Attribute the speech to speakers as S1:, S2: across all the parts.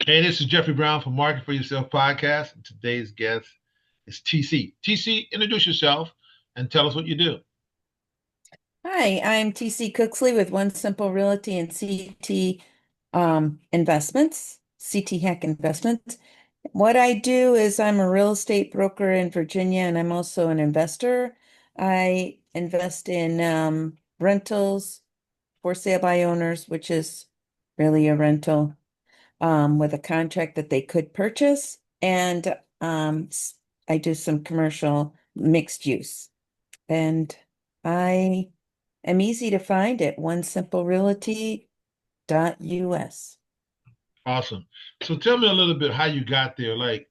S1: Hey, this is Jeffrey Brown from Market for Yourself podcast. And today's guest is TC. TC, introduce yourself and tell us what you do.
S2: Hi, I'm TC Cookley with One Simple Realty and CT Investments, CT Hack Investments. What I do is I'm a real estate broker in Virginia and I'm also an investor. I invest in rentals for sale by owners, which is really a rental with a contract that they could purchase. And I do some commercial mixed use. And I am easy to find at onesimplerealty.us.
S1: Awesome. So tell me a little bit how you got there. Like,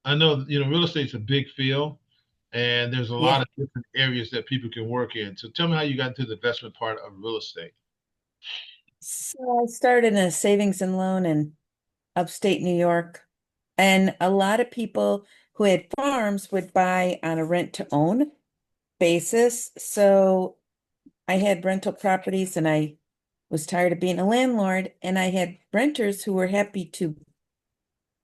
S1: I know, real estate's a big field and there's a
S2: Yeah.
S1: lot of different areas that people can work in. So tell me how you got into the investment part of real estate.
S2: So I started in a savings and loan in upstate New York, and a lot of people who had farms would buy on a rent to own basis. So I had rental properties and I was tired of being a landlord, and I had renters who were happy to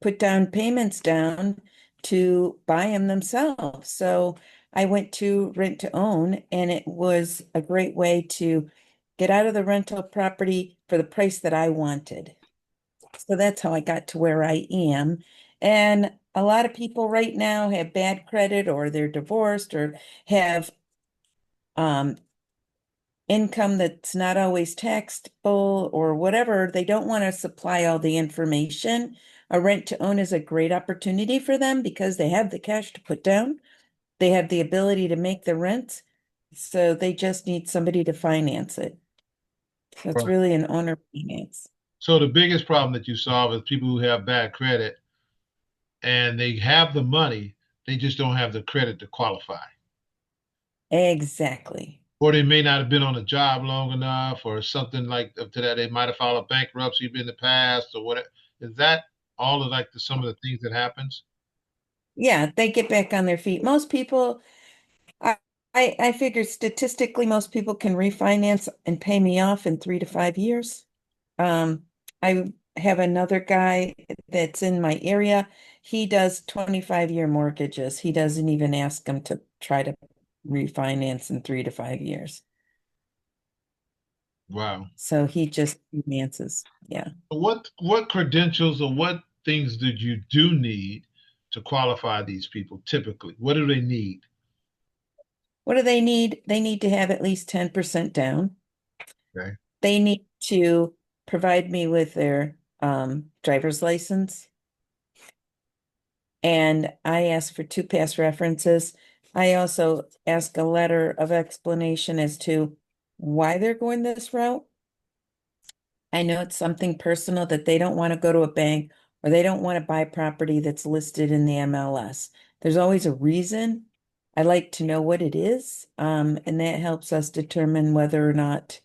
S2: put down payments down to buy them themselves. So I went to rent to own, and it was a great way to get out of the rental property for the price that I wanted. So that's how I got to where I am. And a lot of people right now have bad credit or they're divorced or have um, income that's not always taxable or whatever. They don't want to supply all the information. A rent to own is a great opportunity for them because they have the cash to put down. They have the ability to make the rent. So they just need somebody to finance it. So it's
S1: Right.
S2: really an owner finance.
S1: So the biggest problem that you solve is people who have bad credit and they have the money, they just don't have the credit to qualify.
S2: Exactly.
S1: Or they may not have been on a job long enough or something like up to that. They might have filed a bankruptcy in the past or whatever. Is that all of like some of the things that happens?
S2: Yeah, they get back on their feet. Most people, I, I figure statistically, most people can refinance and pay me off in 3 to 5 years. I have another guy that's in my area. He does 25-year mortgages. He doesn't even ask them to try to refinance in 3 to 5 years.
S1: Wow.
S2: So he just finances. Yeah.
S1: What credentials or what things did you do need to qualify these people typically? What do they need?
S2: What do they need? They need to have at least 10% down.
S1: Okay.
S2: They need to provide me with their driver's license. And I ask for two past references. I also ask a letter of explanation as to why they're going this route. I know it's something personal that they don't want to go to a bank or they don't want to buy property that's listed in the MLS. There's always a reason. I like to know what it is, and that helps us determine whether or not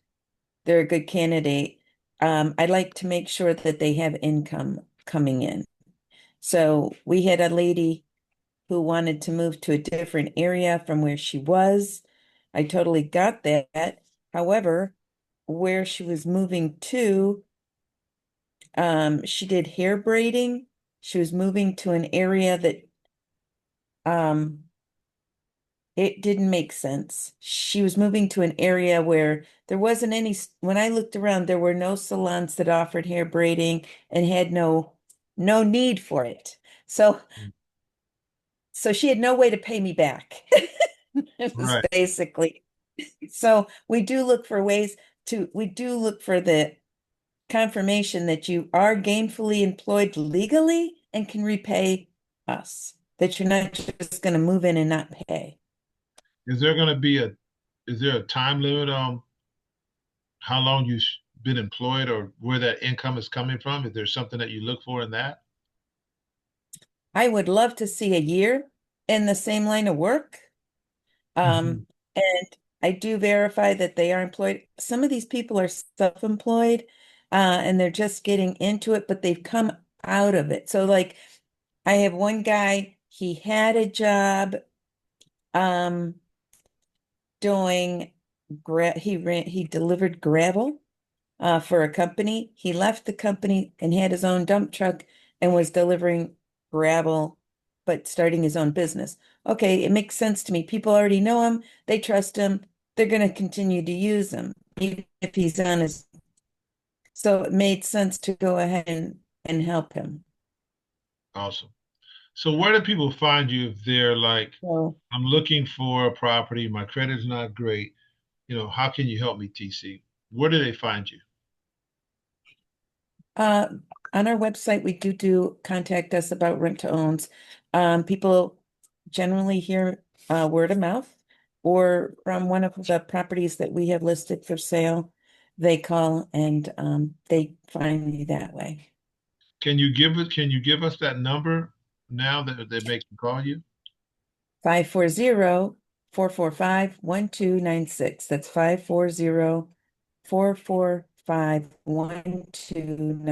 S2: they're a good candidate. I'd like to make sure that they have income coming in. So we had a lady who wanted to move to a different area from where she was. I totally got that. However, where she was moving to, she did hair braiding. She was moving to an area that um it didn't make sense. She was moving to an area where there wasn't any, when I looked around, there were no salons that offered hair braiding and had no need for it. So so she had no way to pay me back. It was
S1: Right.
S2: basically. So we do look for the confirmation that you are gainfully employed legally and can repay us, that you're not just going to move in and not pay.
S1: Is there going to be is there a time limit on how long you've been employed or where that income is coming from? Is there something that you look for in that?
S2: I would love to see a year in the same line of work.
S1: Mhm.
S2: And I do verify that they are employed. Some of these people are self-employed, and they're just getting into it, but they've come out of it. So like I have one guy, he had a job um doing he delivered gravel. for a company. He left the company and had his own dump truck and was delivering gravel, but starting his own business. Okay, it makes sense to me. People already know him, they trust him, they're going to continue to use him, even if he's on his. So it made sense to go ahead and help him.
S1: Awesome. So where do people find you if they're like,
S2: So
S1: I'm looking for a property, my credit's not great, how can you help me, TC? Where do they find you?
S2: Uh, on our website, we do contact us about rent to owns. People generally hear word of mouth or from one of the properties that we have listed for sale. They call and they find me that way.
S1: Can you give us that number now that makes them call you?
S2: 540-445-1296. That's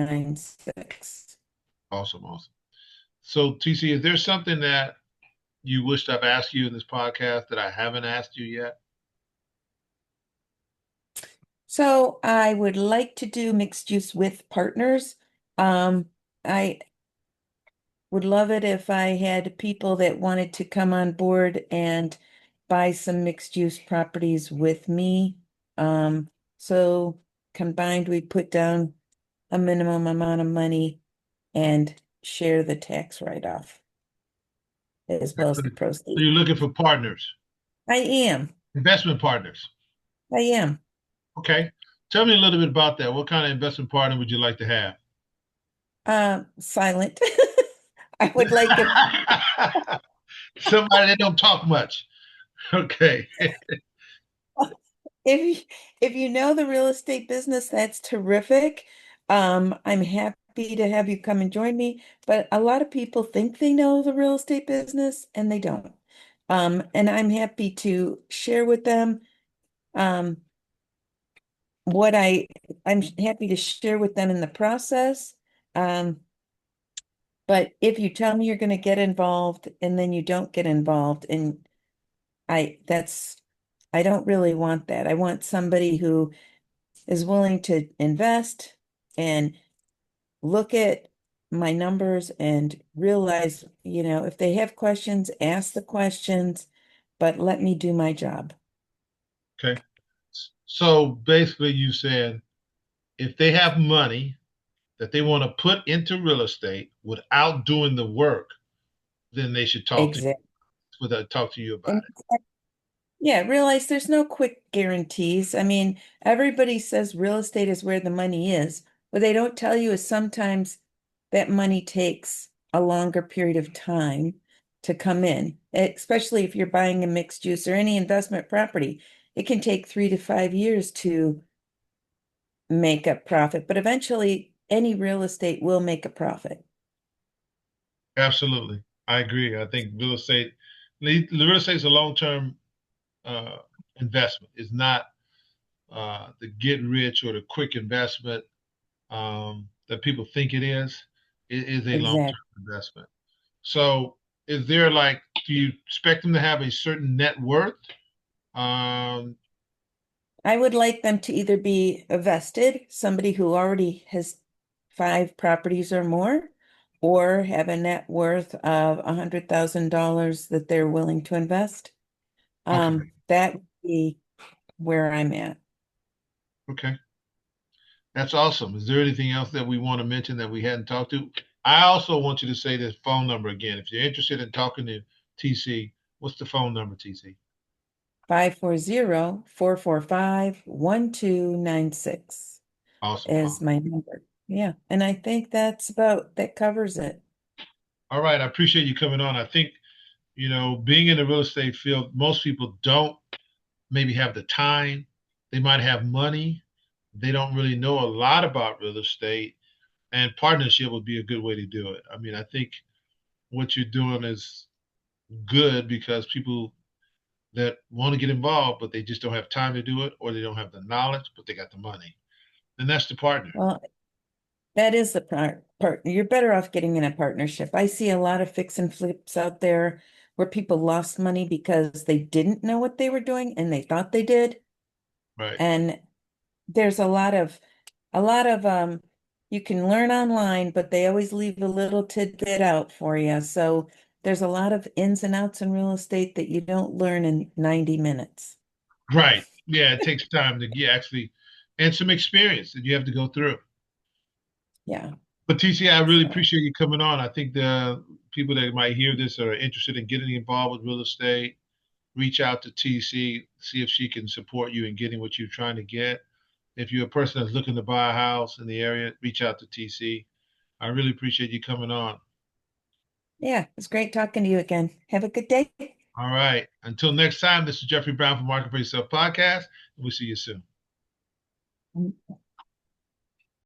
S2: 540-445-1296.
S1: Awesome, awesome. So TC, is there something that you wished I've asked you in this podcast that I haven't asked you yet?
S2: So I would like to do mixed use with partners. I would love it if I had people that wanted to come on board and buy some mixed use properties with me. So combined, we put down a minimum amount of money and share the tax write-off as well as
S1: So
S2: the proceeds.
S1: you're looking for partners,
S2: I am.
S1: investment partners.
S2: I am.
S1: Okay. Tell me a little bit about that. What kind of investment partner would you like to have?
S2: Silent. I would like if
S1: Somebody that don't talk much. Okay.
S2: If if you know the real estate business, that's terrific. I'm happy to have you come and join me, but a lot of people think they know the real estate business and they don't. And I'm happy to share with them um, what I'm happy to share with them in the process. Um, but if you tell me you're going to get involved and then you don't get involved, and that's I don't really want that. I want somebody who is willing to invest and look at my numbers and realize, if they have questions, ask the questions, but let me do my job.
S1: Okay. So basically, you said if they have money that they want to put into real estate without doing the work, then they should
S2: Exactly.
S1: talk to you about
S2: And
S1: it.
S2: yeah, realize there's no quick guarantees. I mean, everybody says real estate is where the money is. What they don't tell you is sometimes that money takes a longer period of time to come in, especially if you're buying a mixed use or any investment property. It can take 3 to 5 years to make a profit, but eventually any real estate will make a profit.
S1: Absolutely. I agree. I think real estate is a long-term uh, investment. It's not the get rich or the quick investment that people think it is. It is a
S2: Exactly.
S1: long-term investment. So, is there like, do you expect them to have a certain net worth? Um,
S2: I would like them to either be vested, somebody who already has 5 properties or more, or have a net worth of $100,000 that they're willing to invest.
S1: okay,
S2: That would be where I'm at.
S1: okay, that's awesome. Is there anything else that we want to mention that we hadn't talked to? I also want you to say this phone number again. If you're interested in talking to TC, what's the phone number, TC?
S2: 540-445-1296
S1: Awesome.
S2: is my number. Yeah, and I think that covers it.
S1: All right, I appreciate you coming on. I think, being in the real estate field, most people don't maybe have the time. They might have money. They don't really know a lot about real estate, and partnership would be a good way to do it. I mean, I think what you're doing is good because people that want to get involved, but they just don't have time to do it, or they don't have the knowledge, but they got the money. And that's the partner.
S2: Well, that is the part. You're better off getting in a partnership. I see a lot of fix and flips out there where people lost money because they didn't know what they were doing and they thought they did.
S1: Right.
S2: And there's a lot of a lot of you can learn online, but they always leave a little tidbit out for you. So there's a lot of ins and outs in real estate that you don't learn in 90 minutes.
S1: Right. Yeah, it takes time to get actually and some experience that you have to go through.
S2: Yeah.
S1: But TC, I really
S2: So
S1: appreciate you coming on. I think the people that might hear this are interested in getting involved with real estate. Reach out to TC, see if she can support you in getting what you're trying to get. If you're a person that's looking to buy a house in the area, reach out to TC. I really appreciate you coming on.
S2: yeah, it's great talking to you again. Have a good day.
S1: All right. Until next time, this is Jeffrey Brown from Market for Yourself Podcast, and we'll see you soon.